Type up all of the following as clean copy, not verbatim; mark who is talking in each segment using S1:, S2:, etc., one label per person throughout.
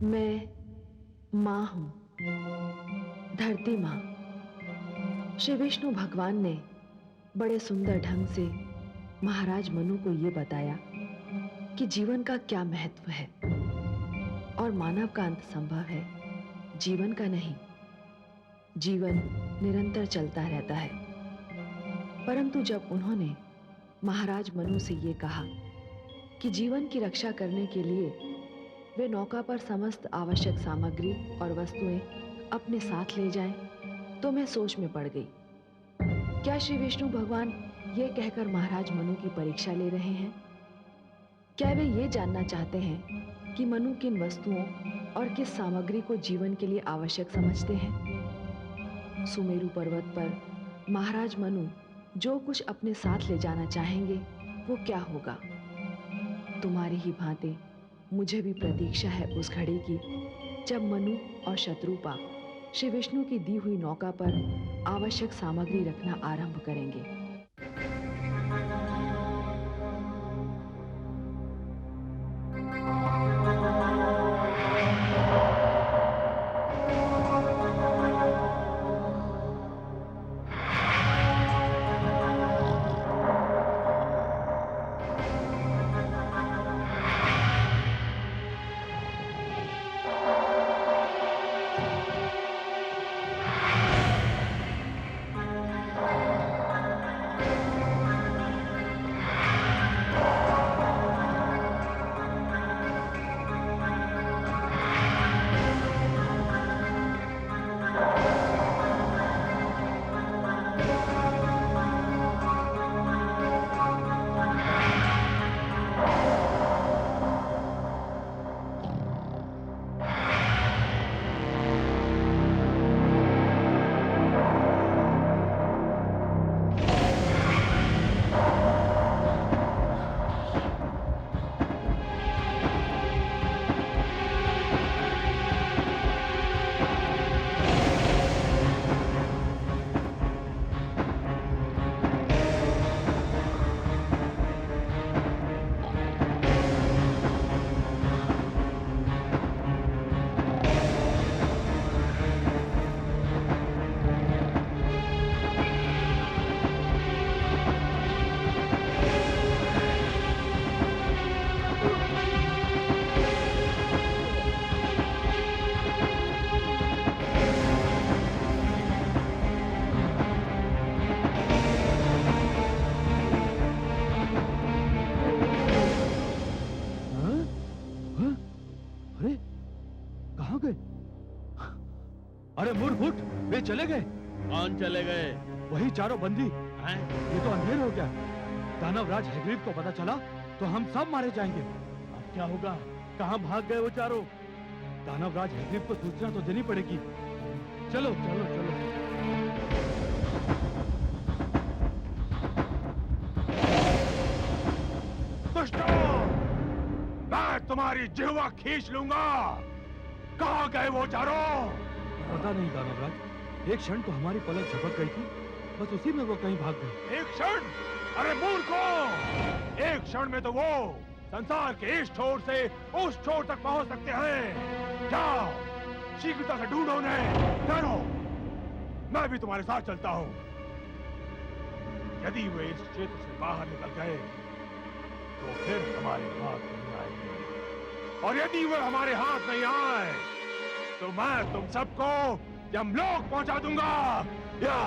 S1: मैं माँ हूँ, धरती माँ। श्री विष्णु भगवान ने बड़े सुंदर ढंग से महाराज मनु को ये बताया कि जीवन का क्या महत्व है और मानव का अंत संभव है, जीवन का नहीं। जीवन निरंतर चलता रहता है। परंतु जब उन्होंने महाराज मनु से ये कहा कि जीवन की रक्षा करने के लिए वे नौका पर समस्त आवश्यक सामग्री और वस्तुएं अपने साथ ले जाएं, तो मैं सोच में पड़ गई। क्या श्री विष्णु भगवान ये कहकर महाराज मनु की परीक्षा ले रहे हैं? क्या वे ये जानना चाहते हैं कि मनु किन वस्तुओं और किस सामग्री को जीवन के लिए आवश्यक समझते हैं? सुमेरु पर्वत पर महाराज मनु जो कुछ अपने साथ ले जाना चाहेंगे वो क्या होगा? तुम्हारी ही भांति मुझे भी प्रतीक्षा है उस घड़ी की जब मनु और शत्रुपा श्री विष्णु की दी हुई नौका पर आवश्यक सामग्री रखना आरंभ करेंगे।
S2: अरे मूर्ख, वे चले गए।
S3: कौन चले गए?
S2: वही चारों बंदी।
S3: हैं?
S2: ये तो अंधेर हो गया। दानवराज हैग्रीव को पता चला तो हम सब मारे जाएंगे।
S3: अब क्या होगा? कहाँ भाग गए वो चारों?
S2: दानवराज हैग्रीव को सूचना तो देनी पड़ेगी। चलो चलो चलो।
S4: दुष्टों, मैं तुम्हारी जिह्वा खींच लूंगा। कहाँ गए वो चारों?
S2: पता नहीं दानवराज, एक क्षण तो हमारी पलक झपक गई थी, बस उसी में वो कहीं भाग गए।
S4: एक क्षण? अरे मूर्खों, एक क्षण में तो वो संसार के इस छोर से उस छोर तक पहुंच सकते हैं। जाओ, शीघ्रता से ढूंढो उन्हें। चलो, मैं भी तुम्हारे साथ चलता हूं। यदि वे इस क्षेत्र से बाहर निकल गए तो फिर हमारे हाथ नहीं आएंगे, और यदि वे हमारे हाथ नहीं आए तो मैं तुम सबको यमलोक पहुंचा दूंगा। या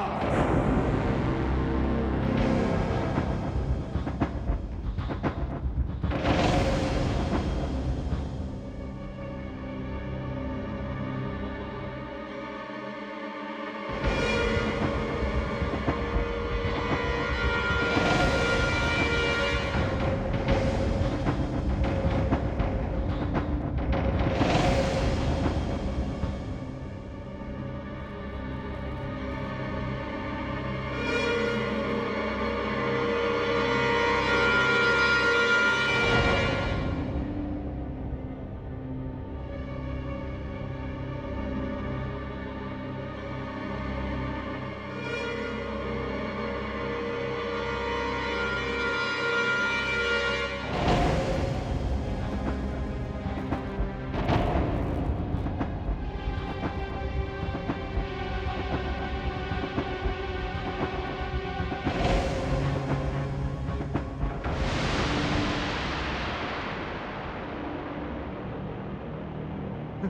S4: बहुत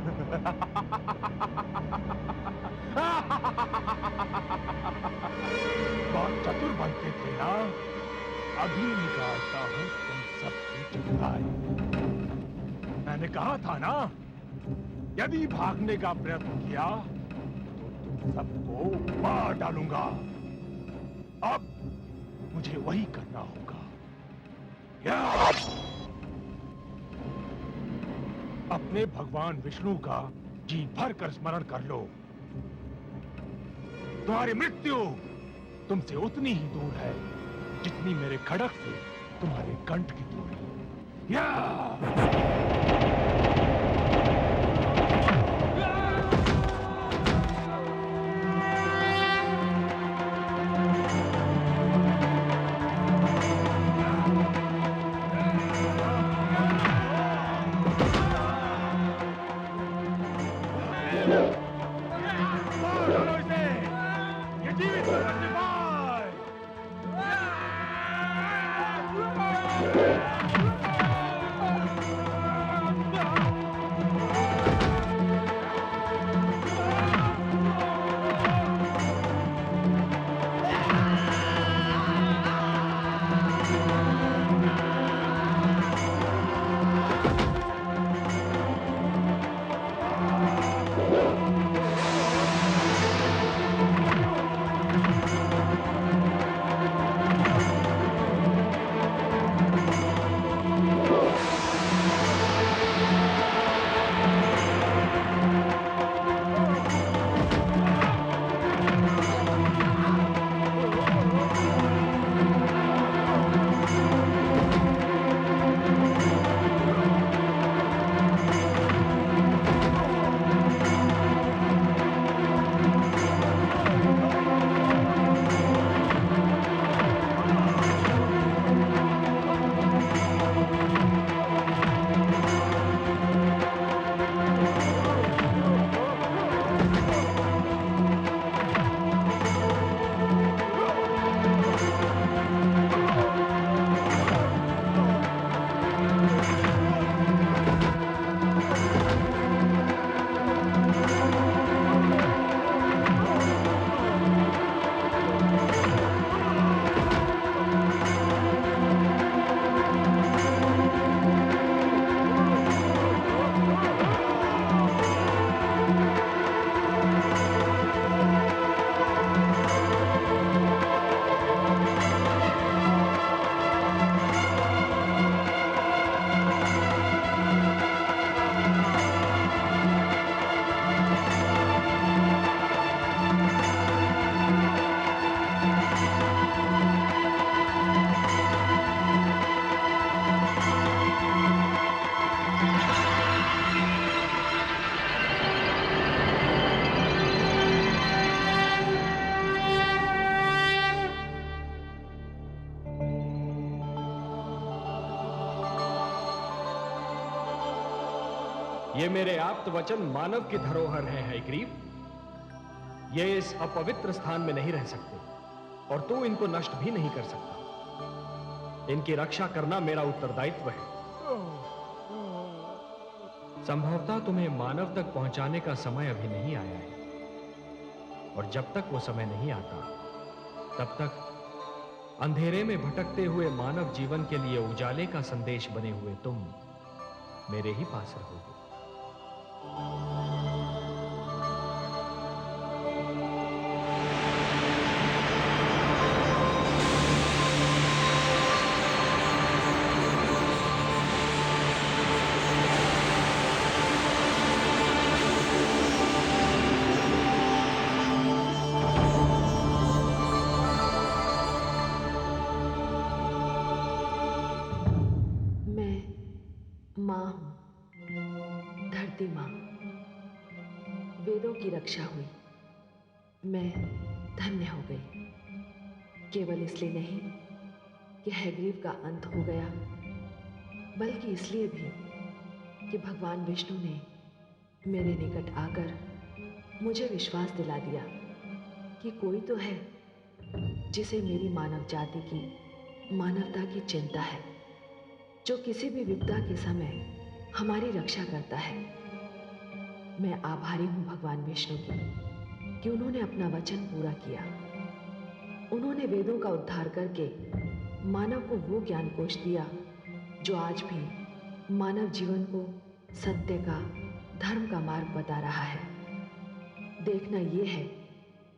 S4: चतुर बनते थे ना। अभी निकालता हूं तुम सबकी चतुराई। मैंने कहा था ना, यदि भागने का प्रयत्न किया तो तुम सबको मार डालूंगा। अब मुझे वही करना होगा। या अपने भगवान विष्णु का जी भर कर स्मरण कर लो। तुम्हारी मृत्यु तुमसे उतनी ही दूर है जितनी मेरे खड़क से तुम्हारे कंठ की दूरी। या
S5: ये मेरे आप्त वचन मानव की धरोहर है हयग्रीव। ये इस अपवित्र स्थान में नहीं रह सकते और तू इनको नष्ट भी नहीं कर सकता। इनकी रक्षा करना मेरा उत्तरदायित्व है। संभवतः तुम्हें मानव तक पहुंचाने का समय अभी नहीं आया है, और जब तक वो समय नहीं आता तब तक अंधेरे में भटकते हुए मानव जीवन के लिए उजाले का संदेश बने हुए तुम मेरे ही पास रहोगे।
S1: मां हूं, धरती मां। वेदों की रक्षा हुई, मैं धन्य हो गई। केवल इसलिए नहीं कि हयग्रीव का अंत हो गया, बल्कि इसलिए भी कि भगवान विष्णु ने मेरे निकट आकर मुझे विश्वास दिला दिया कि कोई तो है जिसे मेरी मानव जाति की, मानवता की चिंता है, जो किसी भी विपदा के समय हमारी रक्षा करता है। मैं आभारी हूं भगवान विष्णु की कि उन्होंने अपना वचन पूरा किया। उन्होंने वेदों का उद्धार करके मानव को वो ज्ञान कोश दिया जो आज भी मानव जीवन को सत्य का, धर्म का मार्ग बता रहा है। देखना यह है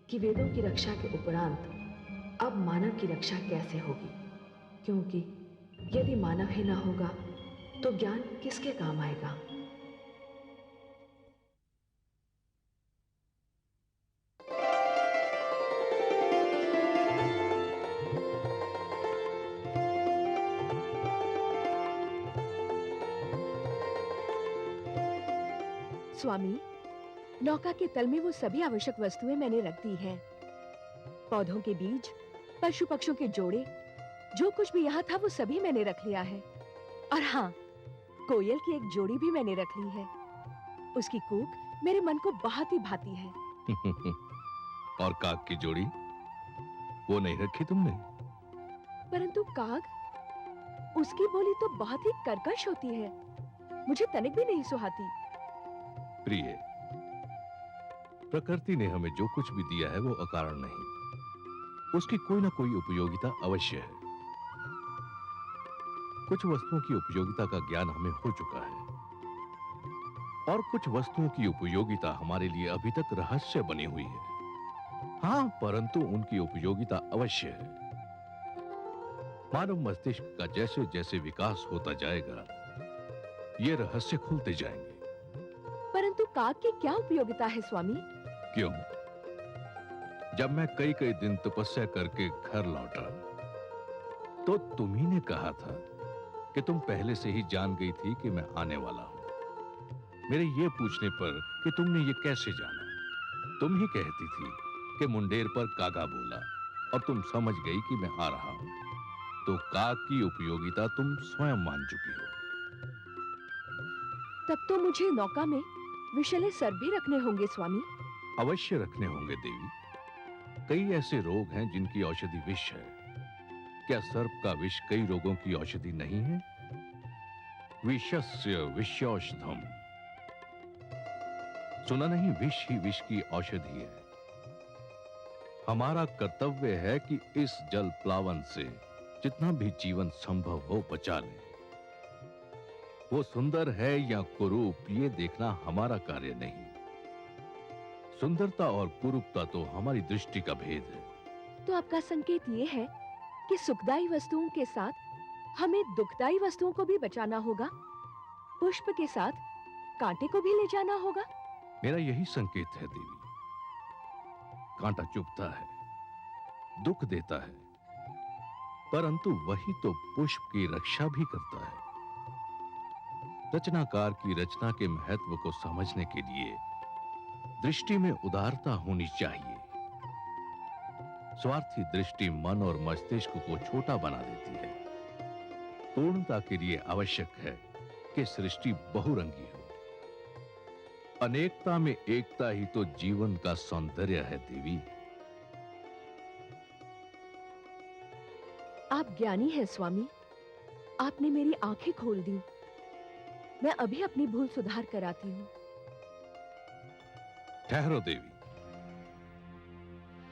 S1: कि वेदों की रक्षा के उपरांत अब मानव की रक्षा कैसे होगी, क्योंकि यदि मानव ही ना होगा तो ज्ञान किसके काम आएगा।
S6: स्वामी, नौका के तल में वो सभी आवश्यक वस्तुएं मैंने रख दी हैं। पौधों के बीज, पशु पक्षियों के जोड़े, जो कुछ भी यहाँ था वो सभी मैंने रख लिया है। और हाँ, कोयल की एक जोड़ी भी मैंने रख ली है। उसकी कूक मेरे मन को बहुत ही भाती है।
S7: और काग की जोड़ी वो नहीं रखी तुमने?
S6: परंतु काग, उसकी बोली तो बहुत ही कर्कश होती है, मुझे तनिक भी नहीं सुहाती।
S7: प्रिय, प्रकृति ने हमें जो कुछ भी दिया है वो अकारण नहीं, उसकी कोई ना कोई उपयोगिता अवश्य है। कुछ वस्तुओं की उपयोगिता का ज्ञान हमें हो चुका है और कुछ वस्तुओं की उपयोगिता हमारे लिए अभी तक रहस्य बनी हुई है। हाँ, परंतु उनकी उपयोगिता अवश्य है। मानव मस्तिष्क का जैसे जैसे विकास होता जाएगा, ये रहस्य खुलते जाएंगे।
S6: परंतु काग की क्या उपयोगिता है स्वामी?
S7: क्यों? जब मैं कई कई दिन तपस्या करके घर लौटा तो तुम्ही ने कहा था कि तुम पहले से ही जान गई थी कि मैं आने वाला हूं। मेरे ये पूछने पर कि तुमने ये कैसे जाना, तुम ही कहती थी कि मुंडेर पर कागा बोला और तुम समझ गई कि मैं आ रहा हूं। तो काग की उपयोगिता तुम स्वयं मान चुकी हो।
S6: तब तो मुझे नौका में विषैले सर्प भी रखने होंगे स्वामी।
S7: अवश्य रखने होंगे देवी। कई ऐसे रोग हैं जिनकी औषधि विष है। क्या सर्प का विष कई रोगों की औषधि नहीं है? विषस्य विषौषधम। सुना नहीं? विष ही विष की औषधि है। हमारा कर्तव्य है कि इस जल प्लावन से जितना भी जीवन संभव हो बचा लें। वो सुंदर है या कुरूप, ये देखना हमारा कार्य नहीं। सुंदरता और कुरूपता तो हमारी दृष्टि का भेद है।
S6: तो आपका संकेत ये है कि सुखदायी वस्तुओं के साथ हमें दुखदायी वस्तुओं को भी बचाना होगा, पुष्प के साथ कांटे को भी ले जाना होगा।
S7: मेरा यही संकेत है देवी। कांटा चुभता है, दुख देता है, परंतु वही तो पुष्प की रक्षा भी करता है। रचनाकार की रचना के महत्व को समझने के लिए दृष्टि में उदारता होनी चाहिए। स्वार्थी दृष्टि मन और मस्तिष्क को छोटा बना देती है। पूर्णता के लिए आवश्यक है कि सृष्टि बहुरंगी हो। अनेकता में एकता ही तो जीवन का सौंदर्य है देवी।
S6: आप ज्ञानी हैं स्वामी, आपने मेरी आंखें खोल दी। मैं अभी अपनी भूल सुधार कर आती हूँ।
S7: ठहरो देवी।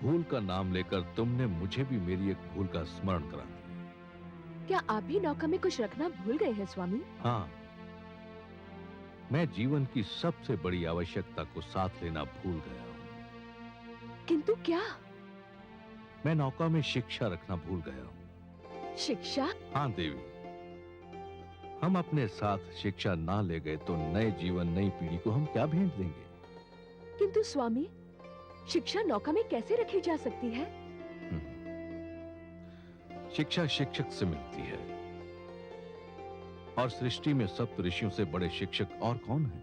S7: भूल का नाम लेकर तुमने मुझे भी मेरी एक भूल का स्मरण करा दिया।
S6: क्या आप भी नौका में कुछ रखना भूल गए हैं स्वामी?
S7: हाँ, मैं जीवन की सबसे बड़ी आवश्यकता को साथ लेना भूल गया हूं।
S6: किंतु क्या?
S7: मैं नौका में शिक्षा रखना भूल गया हूं।
S6: शिक्षा?
S7: हाँ देवी, हम अपने साथ शिक्षा ना ले गए तो नए जीवन, नई पीढ़ी को हम क्या भेंट देंगे?
S6: किंतु स्वामी, शिक्षा नौका में कैसे रखी जा सकती है?
S7: शिक्षा शिक्षक से मिलती है, और सृष्टि में सप्त ऋषियों से बड़े शिक्षक और कौन है?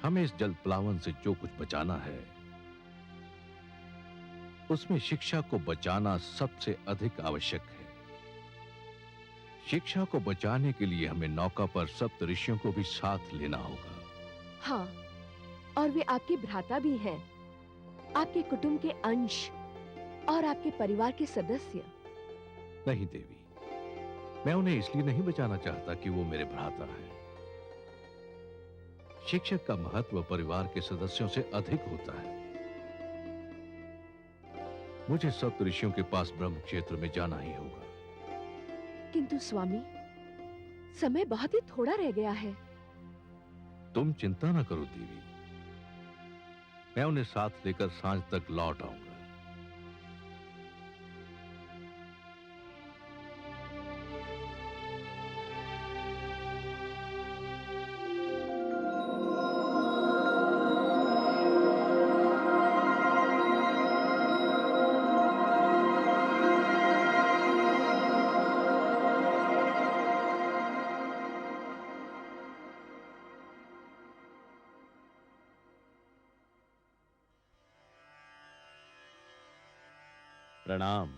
S7: हमें इस जल प्लावन से जो कुछ बचाना है, उसमें शिक्षा को बचाना सबसे अधिक आवश्यक है। शिक्षा को बचाने के लिए हमें नौका पर सप्त ऋषियों को भी साथ लेना होगा।
S6: हाँ, और वे आपके भ्राता भी हैं, आपके कुटुंब के अंश और आपके परिवार के सदस्य।
S7: नहीं देवी, मैं उन्हें इसलिए नहीं बचाना चाहता कि वो मेरे भ्राता है। शिक्षक का महत्व परिवार के सदस्यों से अधिक होता है। मुझे सप्त ऋषियों के पास ब्रह्म क्षेत्र में जाना ही होगा।
S6: किंतु स्वामी, समय बहुत ही थोड़ा रह गया है।
S7: तुम चिंता न करो देवी, मैं उन्हें साथ लेकर सांझ तक लौट आऊंगा।
S3: प्रणाम।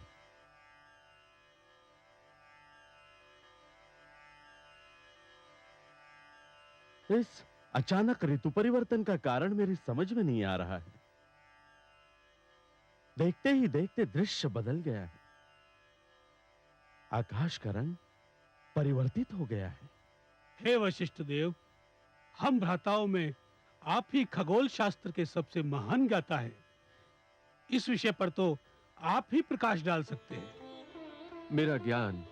S3: इस अचानक ऋतु परिवर्तन का कारण मेरी समझ में नहीं आ रहा है। देखते ही देखते दृश्य बदल गया है। आकाश का रंग परिवर्तित हो गया है।
S8: हे वशिष्ठ देव, हम भ्राताओं में आप ही खगोल शास्त्र के सबसे महान ज्ञाता हैं। इस विषय पर तो आप ही प्रकाश डाल सकते हैं।
S9: मेरा ज्ञान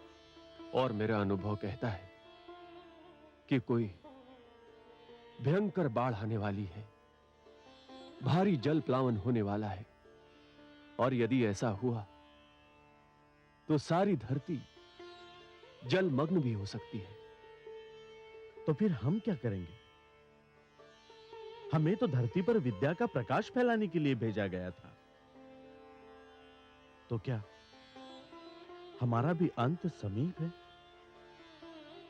S9: और मेरा अनुभव कहता है कि कोई भयंकर बाढ़ आने वाली है, भारी जल प्लावन होने वाला है, और यदि ऐसा हुआ तो सारी धरती जलमग्न भी हो सकती है।
S3: तो फिर हम क्या करेंगे? हमें तो धरती पर विद्या का प्रकाश फैलाने के लिए भेजा गया था। तो क्या हमारा भी अंत समीप है?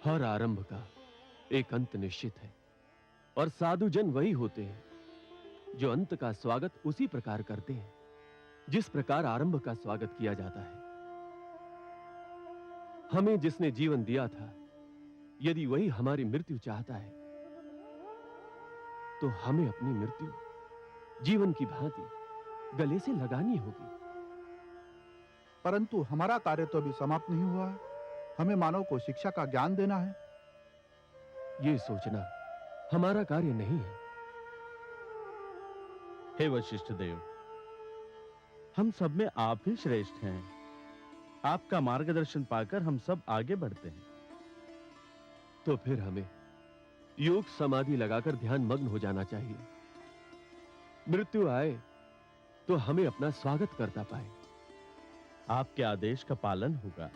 S9: हर आरंभ का एक अंत निश्चित है, और साधु जन वही होते हैं जो अंत का स्वागत उसी प्रकार करते हैं जिस प्रकार आरंभ का स्वागत किया जाता है। हमें जिसने जीवन दिया था, यदि वही हमारी मृत्यु चाहता है, तो हमें अपनी मृत्यु जीवन की भांति गले से लगानी होगी।
S10: परंतु हमारा कार्य तो अभी समाप्त नहीं हुआ है। हमें मानव को शिक्षा का ज्ञान देना है।
S9: ये सोचना हमारा कार्य नहीं है।
S3: हे वशिष्ठ देव, हम सब में आप ही श्रेष्ठ हैं। आपका मार्गदर्शन पाकर हम सब आगे बढ़ते हैं।
S9: तो फिर हमें योग समाधि लगाकर ध्यान मग्न हो जाना चाहिए। मृत्यु आए तो हमें अपना स्वागत करता पाए।
S3: आपके आदेश का पालन होगा।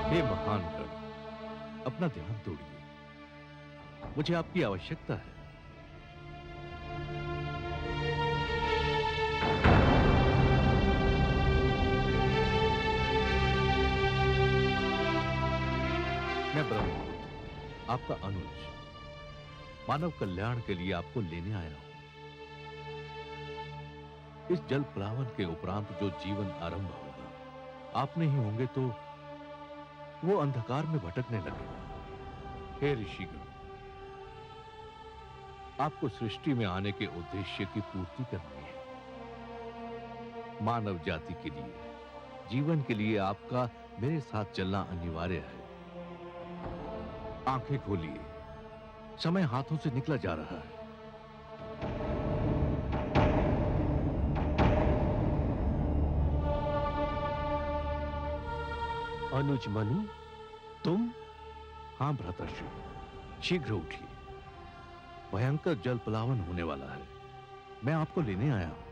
S7: हे महान गण, अपना ध्यान तोड़िए, मुझे आपकी आवश्यकता है। मैं ब्रह्मपुत्र, आपका अनुज, मानव कल्याण के लिए आपको लेने आया हूं। इस जल प्लावन के उपरांत जो जीवन आरंभ होगा, आप नहीं होंगे तो वो अंधकार में भटकने लगेगा। हे ऋषिगण, आपको सृष्टि में आने के उद्देश्य की पूर्ति करनी है। मानव जाति के लिए, जीवन के लिए आपका मेरे साथ चलना अनिवार्य है। आंखें खोलिए, समय हाथों से निकला जा रहा है।
S9: अनुज मनु, तुम?
S7: हां भ्राताश्री, शीघ्र उठिए। भयंकर जल प्लावन होने वाला है। मैं आपको लेने आया हूं।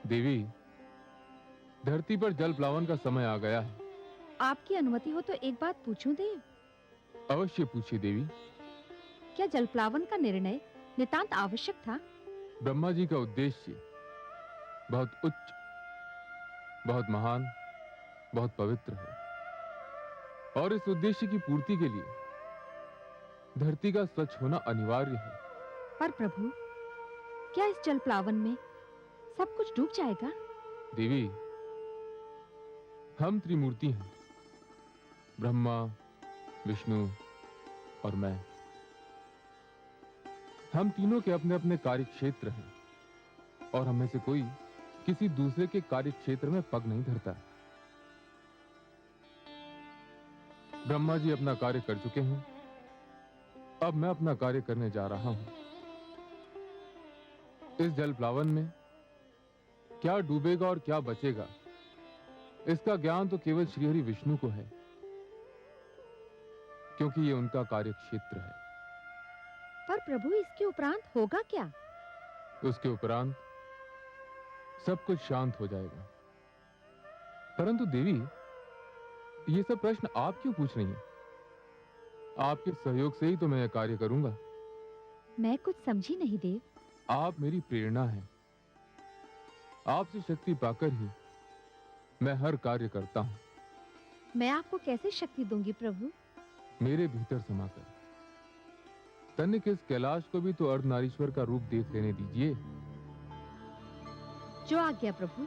S11: देवी, धरती पर जल प्लावन का समय आ गया है। आपकी अनुमति हो तो एक बात पूछूं देव?
S12: अवश्य पूछिए देवी।
S11: क्या जलप्लावन का निर्णय नितांत आवश्यक था?
S12: ब्रह्मा जी का उद्देश्य बहुत उच्च, बहुत महान, बहुत पवित्र है और इस उद्देश्य की पूर्ति के लिए धरती का स्वच्छ होना अनिवार्य है।
S11: पर प्रभु, क्या इस जलप्लावन में सब कुछ डूब जाएगा?
S12: देवी, हम त्रिमूर्ति हैं, ब्रह्मा, विष्णु और मैं। हम तीनों के अपने अपने कार्य क्षेत्र हैं और हमें से कोई किसी दूसरे के कार्य क्षेत्र में पग नहीं धरता। ब्रह्मा जी अपना कार्य कर चुके हैं, अब मैं अपना कार्य करने जा रहा हूं। इस जलप्लावन में क्या डूबेगा और क्या बचेगा, इसका ज्ञान तो केवल श्रीहरि विष्णु को है, क्योंकि ये उनका कार्य क्षेत्र है।
S11: पर प्रभु, इसके उपरांत होगा क्या?
S12: उसके उपरांत सब कुछ शांत हो जाएगा। परंतु देवी, ये सब प्रश्न आप क्यों पूछ रही हैं? आपके सहयोग से ही तो मैं यह कार्य करूंगा।
S11: मैं कुछ समझी नहीं देव।
S12: आप मेरी प्रेरणा हैं। आपसे शक्ति पाकर ही मैं हर कार्य करता हूं।
S11: मैं आपको कैसे शक्ति दूंगी प्रभु?
S12: मेरे भीतर समाकर। तनिक इस कैलाश को भी तो अर्धनारीश्वर का रूप देख लेने दीजिए।
S11: जो आज्ञा प्रभु।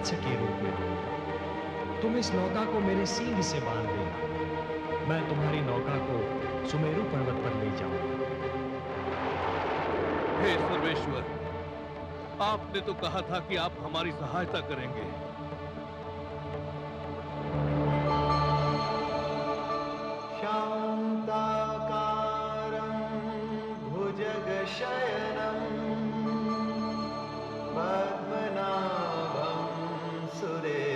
S5: मत्स्य के रूप में आऊंगा। तुम इस नौका को मेरे सींग से बांध देना। मैं तुम्हारी नौका को सुमेरु पर्वत पर ले जाऊंगा।
S7: हे सर्वेश्वर, आपने तो कहा था कि आप हमारी सहायता करेंगे।
S13: शांताकारं भुजगशयनं पद्मनाभं सुरेशं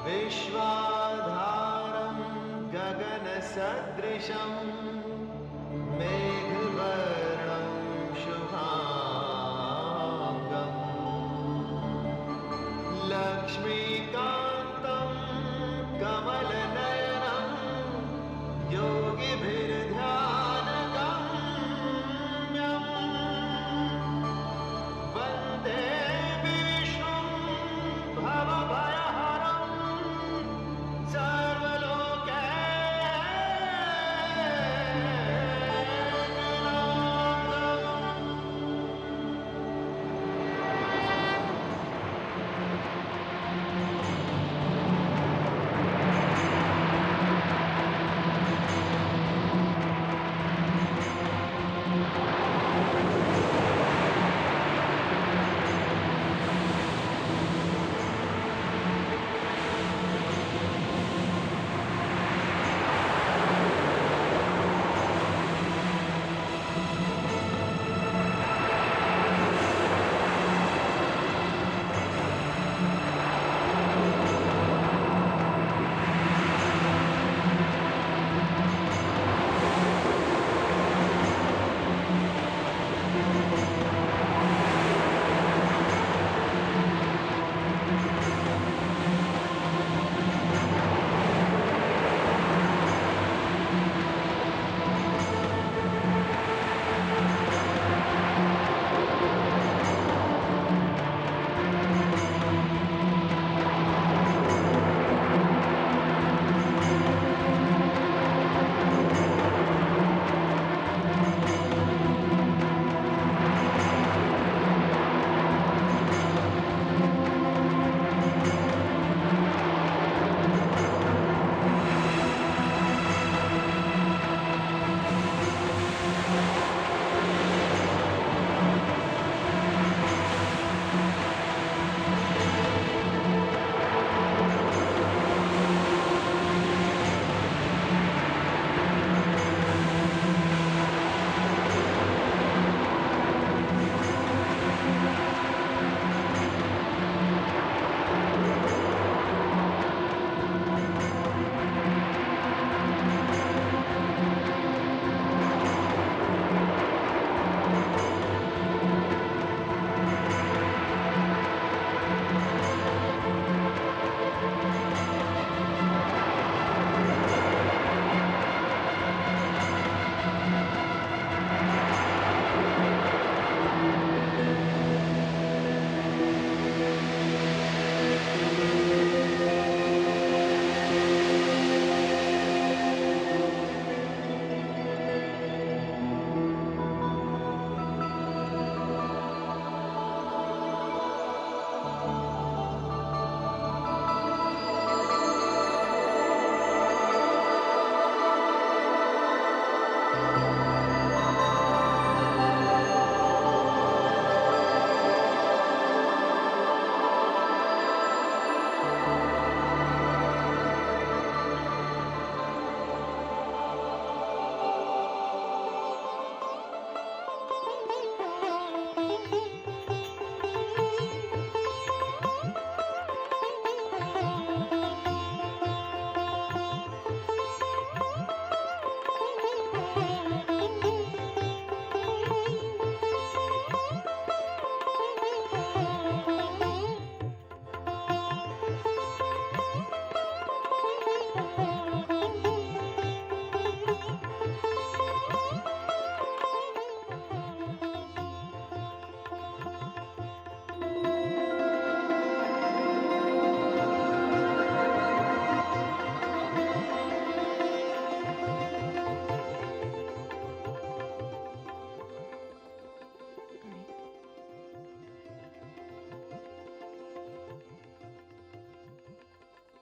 S13: विश्वाधारं गगनसदृशं मेघवर्णं शुभांगं लक्ष्मीकान्तं कमलनयनं योगिभिर्ध्यानगम्यं वन्दे विष्णुं भवभयहरं सर्वलोकैकनाथं।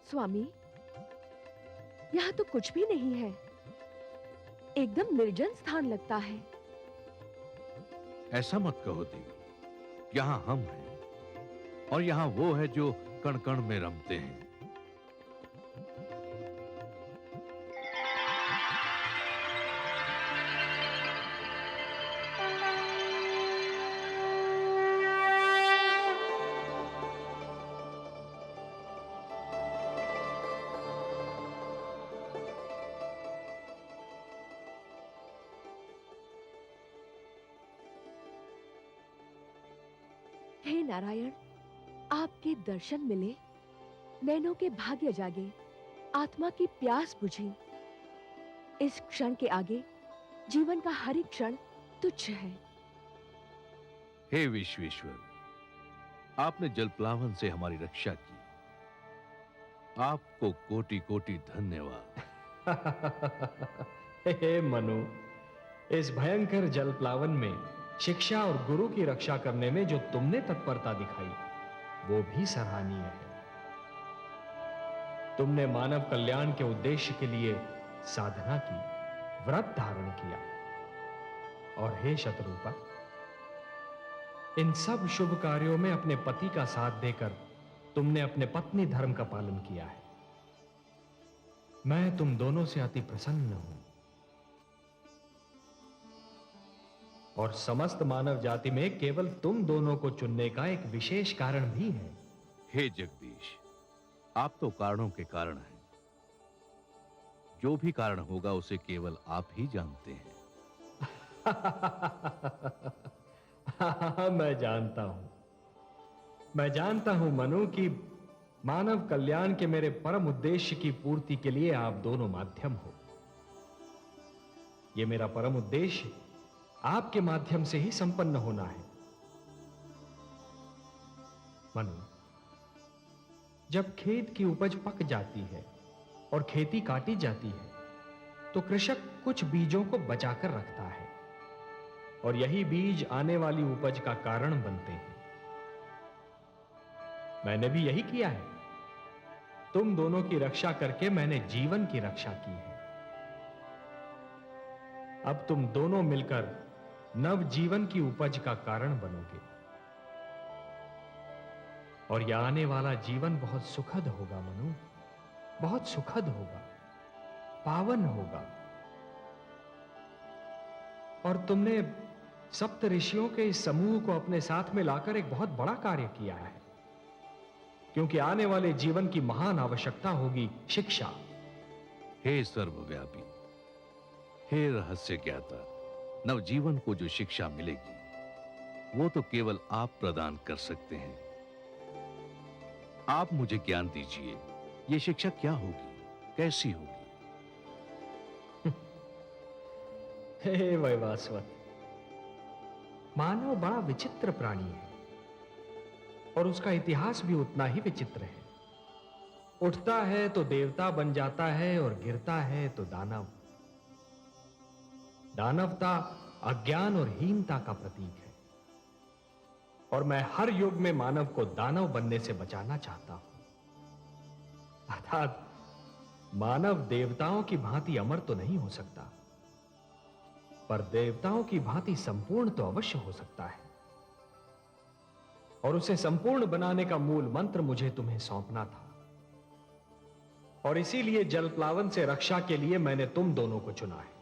S6: स्वामी, यहाँ तो कुछ भी नहीं है। एकदम निर्जन स्थान लगता है।
S7: ऐसा मत कहो देवी, यहाँ हम हैं और यहाँ वो है जो कण कण में रमते हैं।
S6: हे नारायण, आपके दर्शन मिले, नैनों के भाग्य जागे, आत्मा की प्यास बुझी। इस क्षण के आगे जीवन का हर एक क्षण तुच्छ है।
S7: हे विश्वेश्वर, आपने जलप्लावन से हमारी रक्षा की, आपको कोटि कोटि धन्यवाद।
S5: हे मनु, इस भयंकर जलप्लावन में शिक्षा और गुरु की रक्षा करने में जो तुमने तत्परता दिखाई, वो भी सराहनीय है। तुमने मानव कल्याण के उद्देश्य के लिए साधना की, व्रत धारण किया। और हे शत्रुपा, इन सब शुभ कार्यों में अपने पति का साथ देकर तुमने अपने पत्नी धर्म का पालन किया है। मैं तुम दोनों से अति प्रसन्न हूं। और समस्त मानव जाति में केवल तुम दोनों को चुनने का एक विशेष कारण भी है।
S7: हे जगदीश, आप तो कारणों के कारण हैं। जो भी कारण होगा उसे केवल आप ही जानते हैं।
S5: मैं जानता हूं मनु कि मानव कल्याण के मेरे परम उद्देश्य की पूर्ति के लिए आप दोनों माध्यम हो। यह मेरा परम उद्देश्य आपके माध्यम से ही संपन्न होना है। मनु, जब खेत की उपज पक जाती है और खेती काटी जाती है, तो कृषक कुछ बीजों को बचाकर रखता है और यही बीज आने वाली उपज का कारण बनते हैं। मैंने भी यही किया है। तुम दोनों की रक्षा करके मैंने जीवन की रक्षा की है। अब तुम दोनों मिलकर नव जीवन की उपज का कारण बनोगे और यह आने वाला जीवन बहुत सुखद होगा मनु, बहुत सुखद होगा, पावन होगा। और तुमने सप्त ऋषियों के इस समूह को अपने साथ में लाकर एक बहुत बड़ा कार्य किया है, क्योंकि आने वाले जीवन की महान आवश्यकता होगी शिक्षा।
S7: हे सर्वव्यापी, हे रहस्य ज्ञाता, नवजीवन को जो शिक्षा मिलेगी वो तो केवल आप प्रदान कर सकते हैं। आप मुझे ज्ञान दीजिए, ये शिक्षा क्या होगी, कैसी होगी?
S5: हे वैवास्वत, मानव बड़ा विचित्र प्राणी है और उसका इतिहास भी उतना ही विचित्र है। उठता है तो देवता बन जाता है और गिरता है तो दानव। दानवता अज्ञान और हीनता का प्रतीक है और मैं हर युग में मानव को दानव बनने से बचाना चाहता हूं। अर्थात मानव देवताओं की भांति अमर तो नहीं हो सकता, पर देवताओं की भांति संपूर्ण तो अवश्य हो सकता है। और उसे संपूर्ण बनाने का मूल मंत्र मुझे तुम्हें सौंपना था। और इसीलिए जलप्लावन से रक्षा के लिए मैंने तुम दोनों को चुना है।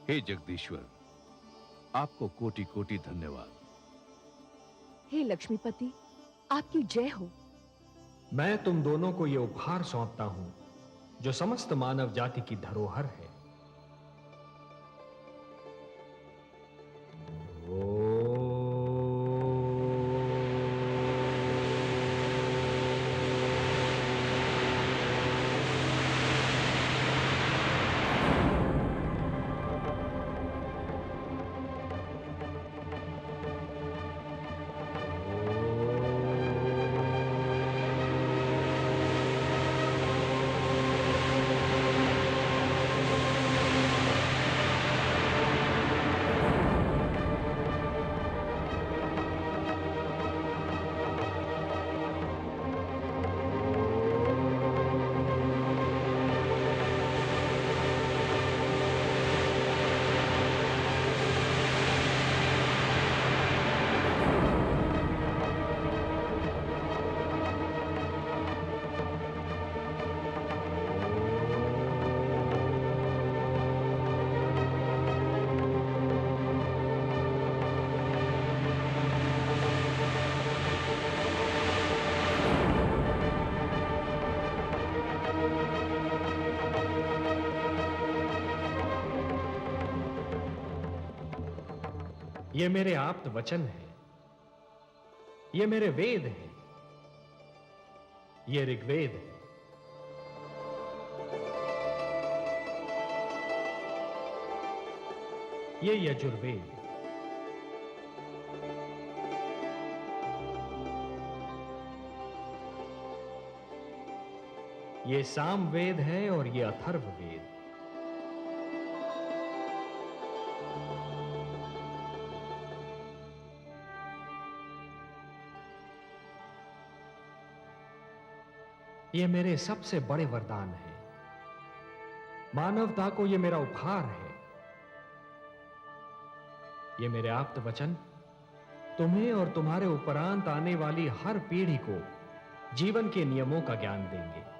S7: हे जगदीश्वर, आपको कोटि कोटि धन्यवाद।
S6: हे लक्ष्मीपति, आपकी जय हो।
S5: मैं तुम दोनों को यह उपहार सौंपता हूं जो समस्त मानव जाति की धरोहर है। ये मेरे आप्त वचन है, ये मेरे वेद हैं, ये ऋग्वेद है। ये यजुर्वेद, ये सामवेद है और ये अथर्ववेद। ये मेरे सबसे बड़े वरदान हैं। मानवता को ये मेरा उपहार है। ये मेरे आप्त वचन तुम्हें और तुम्हारे उपरांत आने वाली हर पीढ़ी को जीवन के नियमों का ज्ञान देंगे।